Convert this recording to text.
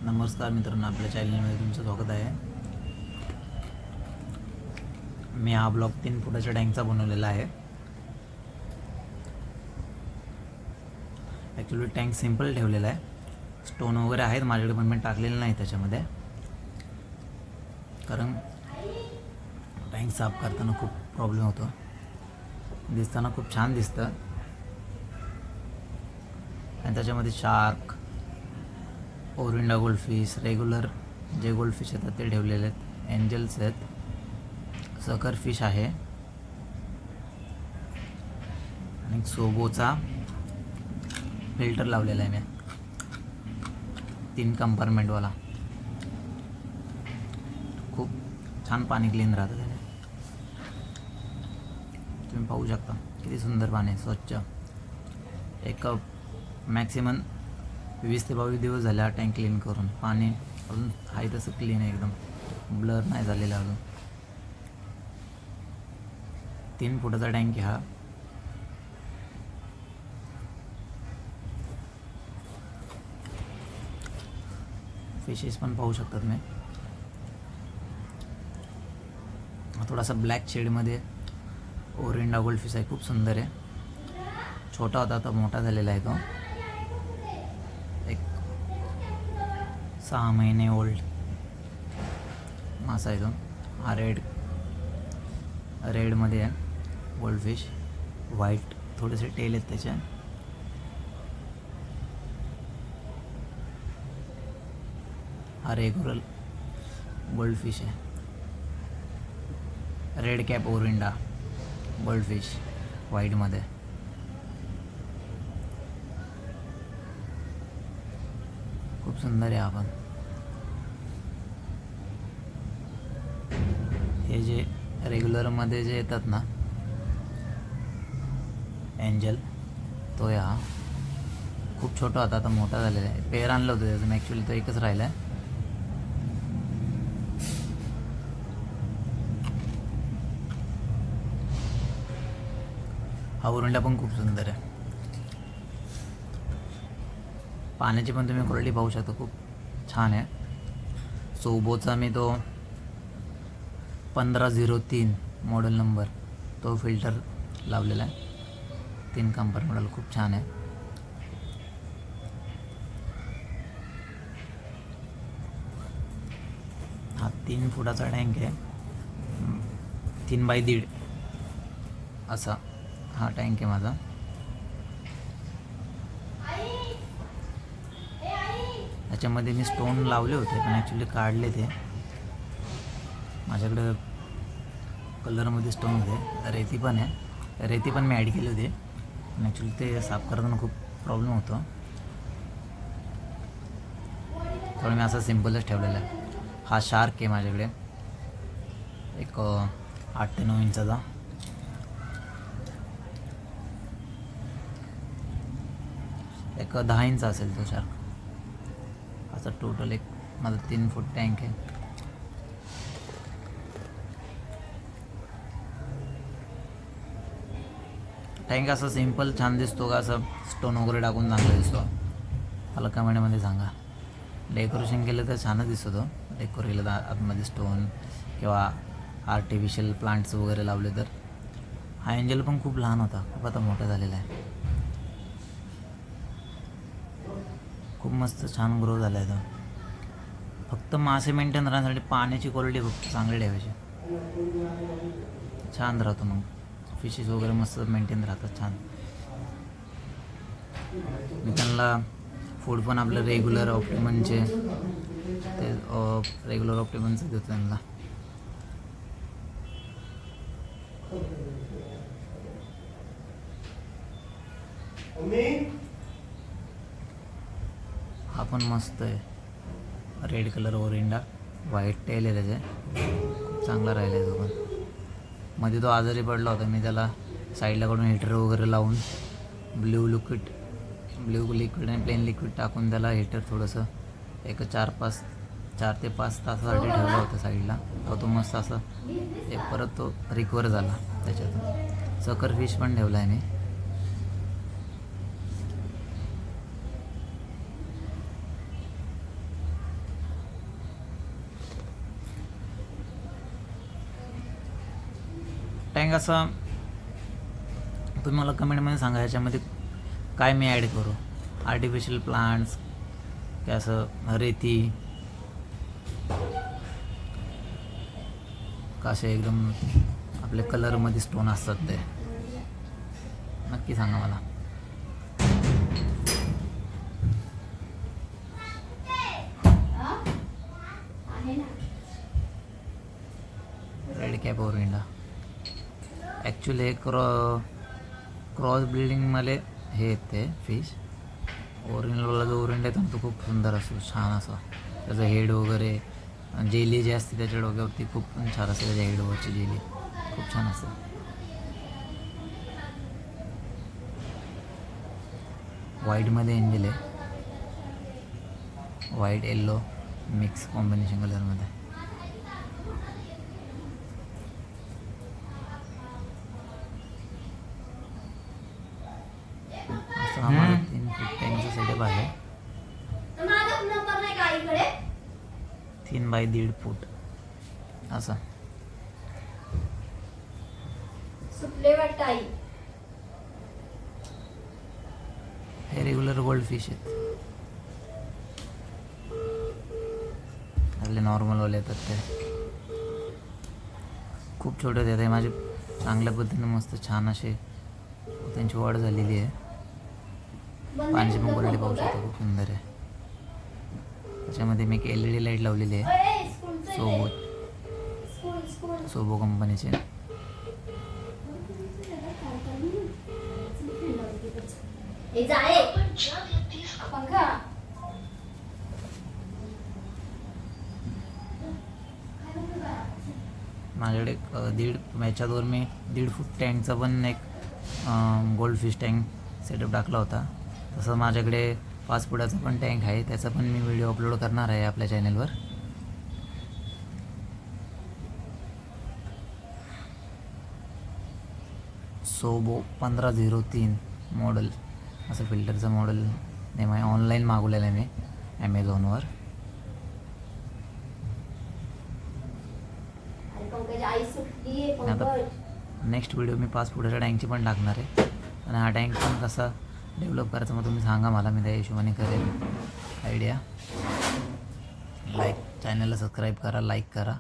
नमस्कार मित्रांनो, आपल्या चॅनलमध्ये तुमचं स्वागत आहे. मी हा ब्लॉग 3 फुटाच्या टँकचा बनवलेला आहे. ॲक्च्युली टँक सिंपल ठेवलेला आहे. स्टोन वगैरे आहेत माझ्याकडे, पण मी टाकलेलं नाही त्याच्यामध्ये, कारण टँक साफ करताना खूप प्रॉब्लेम होतो. दिसताना खूप छान दिसतं आणि त्याच्यामध्ये शार्क, ओरिंडा गोल्डफिश, रेग्युलर जे गोल्डफिश येतात ते ठेवलेले आहेत, एंजल्स आहेत, सकर फिश आहे आणि सोबोचा फिल्टर लावलेला आहे मी, 3 कंपार्टमेंटवाला. खूप छान पाणी क्लीन राहतं त्याने. तुम्ही पाहू शकता किती सुंदर पाणी, स्वच्छ. एक मॅक्सिमम 20 ते 22 दिवस झाले हा टँक क्लीन करून. पाणी अजून आहे तसं क्लीन आहे, एकदम ब्लर नाही झालेला अजून. 3 फुटाचा टँक आहे हा. फिशेस पण पाहू शकता तुम्ही. थोडासा ब्लॅक शेडमध्ये ओरिंडा गोल्डफिश आहे, खूप सुंदर आहे. छोटा होता आता मोठा झालेला आहे तो. 6 महिने ओल्ड मासा आहे तो. हा रेडमध्ये आहे गोल्डफिश. व्हाईट थोडेसे टेल आहेत त्याचे. हा रेग्युलर गोल्डफिश आहे. रेड कॅप ओरिंडा गोल्डफिश व्हाईटमध्ये. खूप सुंदर आहे. आपण हे जे रेग्युलरमध्ये जे येतात ना एंजल, तो या खूप छोटा होता, आता मोठा झालेला आहे. पेअर आणलं होतं त्याचं मी, ॲक्च्युली तो एकच राहिला आहे. हा ओरिंडा पण खूप सुंदर आहे. पाण्याची पण तुम्ही क्वालिटी पाहू शकता, खूप छान आहे. सोबोचा मी तो 1503 मॉडेल नंबर तो फिल्टर लावलेला आहे. 3 कंपार्टमेंटला खूप छान आहे. हा 3 फुटाचा टँक आहे. 3x1.5 असा हा टँक आहे माझा. त्याच्यामध्ये मी स्टोन लावले होते, पण ॲक्च्युली काढले ते. माझ्याकडं कलरमध्ये स्टोन होते. रेती पण आहे, रेती पण मी ॲड केली होती, पण ॲक्च्युली ते साफ करताना खूप प्रॉब्लेम होतो, तर मी असं सिम्पलच ठेवलेलं आहे. हा शार्क आहे माझ्याकडे, एक 8 ते 9 इंचाचा. एक 10 इंच असेल तो शार्क. असं टोटल एक माझा 3 फूट टँक आहे. टँक असं सिंपल छान दिसतो का, असं स्टोन वगैरे टाकून चांगला दिसतो? मला कमेंटमध्ये सांगा. डेकोरेशन केलं तर छानच दिसतो तो. डेकोरेला आतमध्ये स्टोन किंवा आर्टिफिशियल प्लांट्स वगैरे लावले तर. हा एंजल पण खूप लहान होता, खूप आता मोठा झालेला आहे. खूप मस्त छान ग्रो झाला आहे तो. फक्त मासे मेंटेन राहण्यासाठी पाण्याची क्वालिटी खूप चांगली ठेवायची, छान राहतो. मग फिशेस वगैरे मस्त मेंटेन राहतात छान. मी त्यांना फूड पण आपलं रेग्युलर ऑप्टिमनचे ते रेग्युलर ऑप्टिमनचं देतो त्यांना. हा पण मस्त आहे, रेड कलर ओरिंडा, व्हाईट टेल आहे त्याचे. खूप चांगला राहिला आहे तो पण. मध्ये तो आजारी पडला होता, मी त्याला साईडला कडून हीटर वगैरे लावून ब्ल्यू लिक्विड आणि प्लेन लिक्विड टाकून त्याला हीटर थोडंसं एक 4 ते 5 तासासाठी ठेवलं होतं साईडला. तो मस्त असं परत तो रिकवर झाला त्याच्यातून. सकर फिश पण ठेवला आहे मी. टँक असा तुम्ही मला कमेंटमध्ये सांगा ह्याच्यामध्ये काय मी ॲड करू. आर्टिफिशियल प्लांट्स की असं रेती का असे एकदम आपले कलरमध्ये स्टोन असतात ते नक्की सांगा मला. रेड कॅप ओरिंडा ॲक्च्युली हे क्रॉस ब्रीडिंगमध्ये हे येते फिश. ओरिजिनलवाला जो ओरिंडा येतो ना तो खूप सुंदर असतो, छान असा. त्याचं हेड वगैरे जेली जी असते त्याच्या डोक्यावरती खूप छान असते. त्याच्या हेडवरची जेली खूप छान असते. व्हाईटमध्ये एंजल आहे, व्हाईट येल्लो मिक्स कॉम्बिनेशन कलरमध्ये. असं आम्हाला 3 फूट टँकचा सेटअप आहे. 3 बाय 1.5 फूट असं. हे रेग्युलर गोल्ड फिश आहेत, आपले नॉर्मलवाले येतात ते. खूप छोटे होते ते माझे, चांगल्या पद्धतीने मस्त छान असे त्यांची वाढ झालेली आहे. पाण्याची पण क्वालिटी पाहू शकतो, खूप सुंदर आहे. त्याच्यामध्ये मी एक LED लाईट लावलेली आहे सोबो कंपनीचे. माझ्याकडे ह्याच्यावर मी 1.5 फूट टँकचा पण एक गोल्ड फिश टँक सेटअप टाकला होता. तसं माझ्याकडे 5 फुटाचा पण टँक आहे, त्याचा पण मी व्हिडिओ अपलोड करणार आहे आपल्या चॅनलवर. सोबो 1503 मॉडेल असं फिल्टरचं मॉडेल नेम आहे. ऑनलाईन मागवलेलं आहे मी ॲमेझॉनवर. आता नेक्स्ट व्हिडिओ मी 5 फुटाच्या टँकची पण टाकणार आहे. आणि हा टँक पण कसा डेव्हलप करायचं मग तुम्ही सांगा मला, मी त्या हिशोबाने करेन आयडिया. चॅनलला सबस्क्राईब करा, लाईक करा.